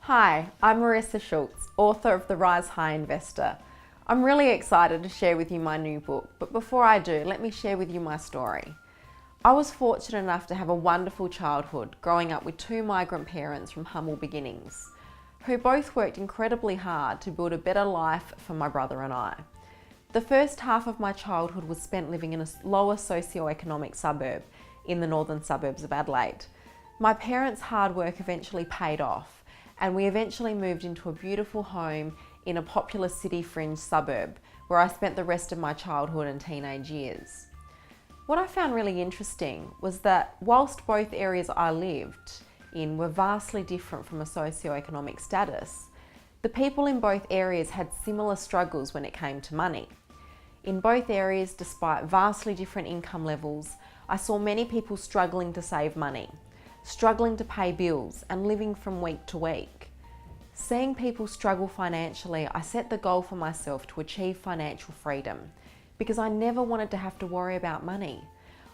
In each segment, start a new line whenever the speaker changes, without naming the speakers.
Hi, I'm Marissa Schultz, author of The Rise High Investor. I'm really excited to share with you my new book, but before I do, let me share with you my story. I was fortunate enough to have a wonderful childhood, growing up with two migrant parents from humble beginnings, who both worked incredibly hard to build a better life for my brother and I. The first half of my childhood was spent living in a lower socioeconomic suburb in the northern suburbs of Adelaide. My parents' hard work eventually paid off, and we eventually moved into a beautiful home in a popular city fringe suburb where I spent the rest of my childhood and teenage years. What I found really interesting was that whilst both areas I lived in were vastly different from a socioeconomic status, the people in both areas had similar struggles when it came to money. In both areas, despite vastly different income levels, I saw many people struggling to save money, struggling to pay bills and living from week to week. Seeing people struggle financially, I set the goal for myself to achieve financial freedom because I never wanted to have to worry about money.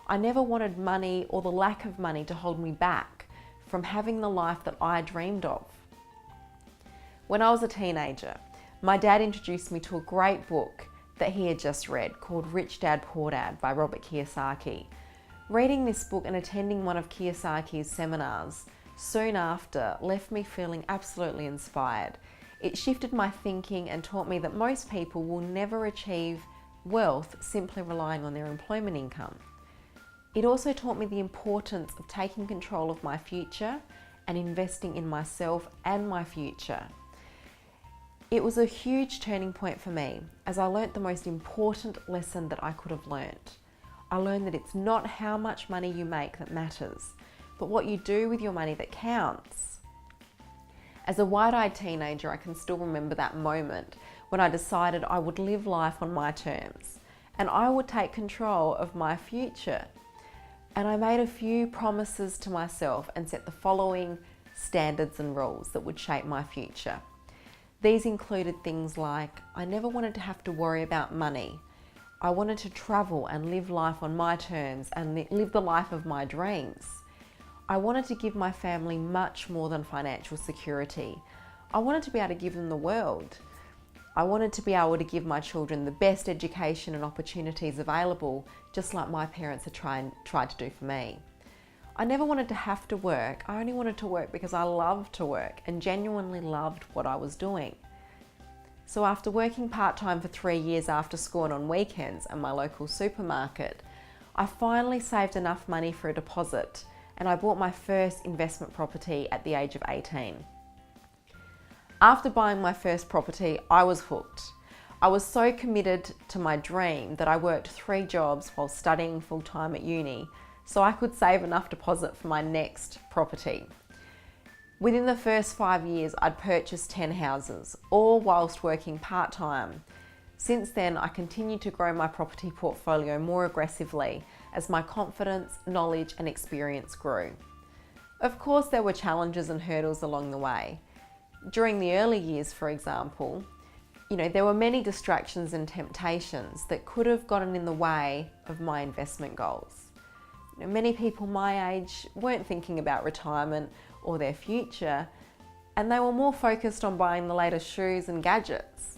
I never wanted money or the lack of money to hold me back from having the life that I dreamed of. When I was a teenager, my dad introduced me to a great book that he had just read called Rich Dad Poor Dad by Robert Kiyosaki. Reading this book and attending one of Kiyosaki's seminars soon after left me feeling absolutely inspired. It shifted my thinking and taught me that most people will never achieve wealth simply relying on their employment income. It also taught me the importance of taking control of my future and investing in myself and my future. It was a huge turning point for me as I learnt the most important lesson that I could have learnt. I learned that it's not how much money you make that matters, but what you do with your money that counts. As a wide-eyed teenager, I can still remember that moment when I decided I would live life on my terms and I would take control of my future. And I made a few promises to myself and set the following standards and rules that would shape my future. These included things like I never wanted to have to worry about money. I wanted to travel and live life on my terms and live the life of my dreams. I wanted to give my family much more than financial security. I wanted to be able to give them the world. I wanted to be able to give my children the best education and opportunities available, just like my parents had tried to do for me. I never wanted to have to work. I only wanted to work because I loved to work and genuinely loved what I was doing. So after working part-time for 3 years after school and on weekends at my local supermarket, I finally saved enough money for a deposit and I bought my first investment property at the age of 18. After buying my first property, I was hooked. I was so committed to my dream that I worked 3 jobs while studying full-time at uni so I could save enough deposit for my next property. Within the first 5 years, I'd purchased 10 houses, all whilst working part-time. Since then, I continued to grow my property portfolio more aggressively as my confidence, knowledge and experience grew. Of course, there were challenges and hurdles along the way. During the early years, for example, there were many distractions and temptations that could have gotten in the way of my investment goals. Many people my age weren't thinking about retirement or their future, and they were more focused on buying the latest shoes and gadgets.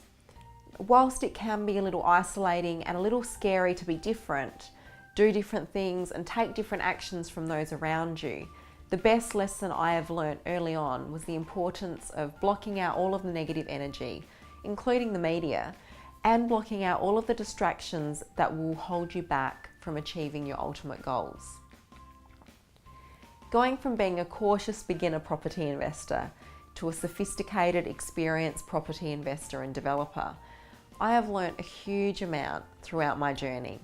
Whilst it can be a little isolating and a little scary to be different, do different things and take different actions from those around you, the best lesson I have learnt early on was the importance of blocking out all of the negative energy, including the media, and blocking out all of the distractions that will hold you back from achieving your ultimate goals. Going from being a cautious beginner property investor to a sophisticated, experienced property investor and developer, I have learnt a huge amount throughout my journey.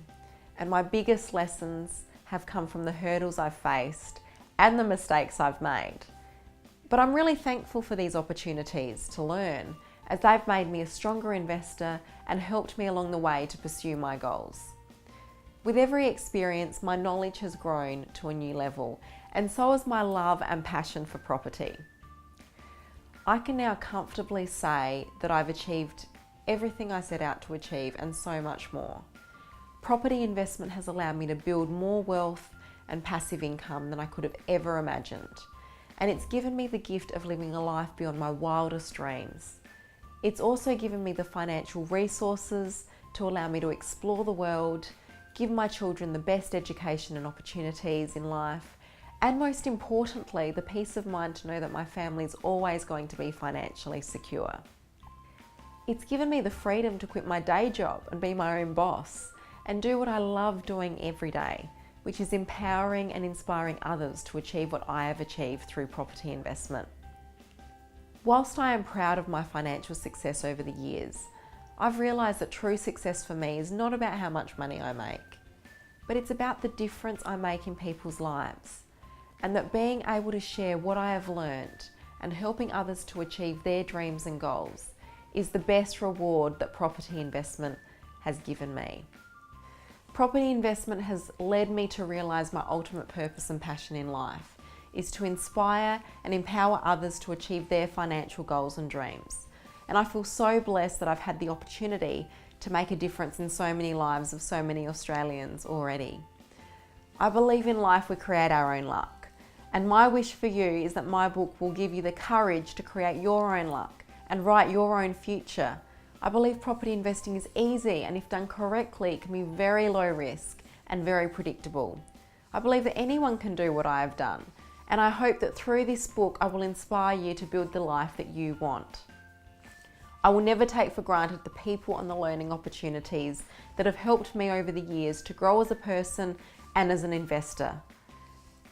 And my biggest lessons have come from the hurdles I've faced and the mistakes I've made. But I'm really thankful for these opportunities to learn, as they've made me a stronger investor and helped me along the way to pursue my goals. With every experience, my knowledge has grown to a new level, and so has my love and passion for property. I can now comfortably say that I've achieved everything I set out to achieve and so much more. Property investment has allowed me to build more wealth and passive income than I could have ever imagined. and it's given me the gift of living a life beyond my wildest dreams. It's also given me the financial resources to allow me to explore the world, give my children the best education and opportunities in life, and most importantly, the peace of mind to know that my family is always going to be financially secure. It's given me the freedom to quit my day job and be my own boss and do what I love doing every day, which is empowering and inspiring others to achieve what I have achieved through property investment. Whilst I am proud of my financial success over the years, I've realised that true success for me is not about how much money I make, but it's about the difference I make in people's lives, and that being able to share what I have learned and helping others to achieve their dreams and goals is the best reward that property investment has given me. Property investment has led me to realise my ultimate purpose and passion in life is to inspire and empower others to achieve their financial goals and dreams. And I feel so blessed that I've had the opportunity to make a difference in so many lives of so many Australians already. I believe in life we create our own luck, and my wish for you is that my book will give you the courage to create your own luck and write your own future. I believe property investing is easy, and if done correctly, it can be very low risk and very predictable. I believe that anyone can do what I have done, and I hope that through this book I will inspire you to build the life that you want. I will never take for granted the people and the learning opportunities that have helped me over the years to grow as a person and as an investor.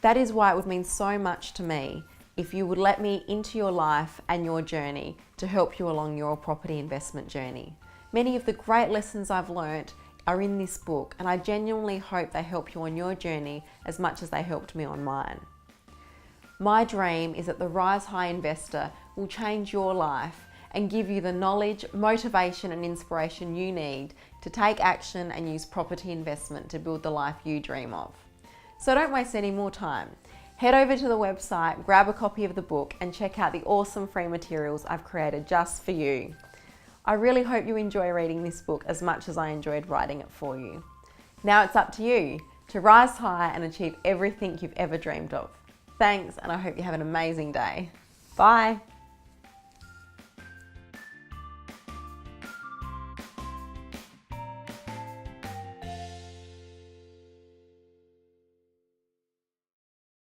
That is why it would mean so much to me if you would let me into your life and your journey to help you along your property investment journey. Many of the great lessons I've learnt are in this book, and I genuinely hope they help you on your journey as much as they helped me on mine. My dream is that the Rise High Investor will change your life and give you the knowledge, motivation and inspiration you need to take action and use property investment to build the life you dream of. So don't waste any more time. Head over to the website, grab a copy of the book and check out the awesome free materials I've created just for you. I really hope you enjoy reading this book as much as I enjoyed writing it for you. Now it's up to you to rise high and achieve everything you've ever dreamed of. Thanks, and I hope you have an amazing day. Bye.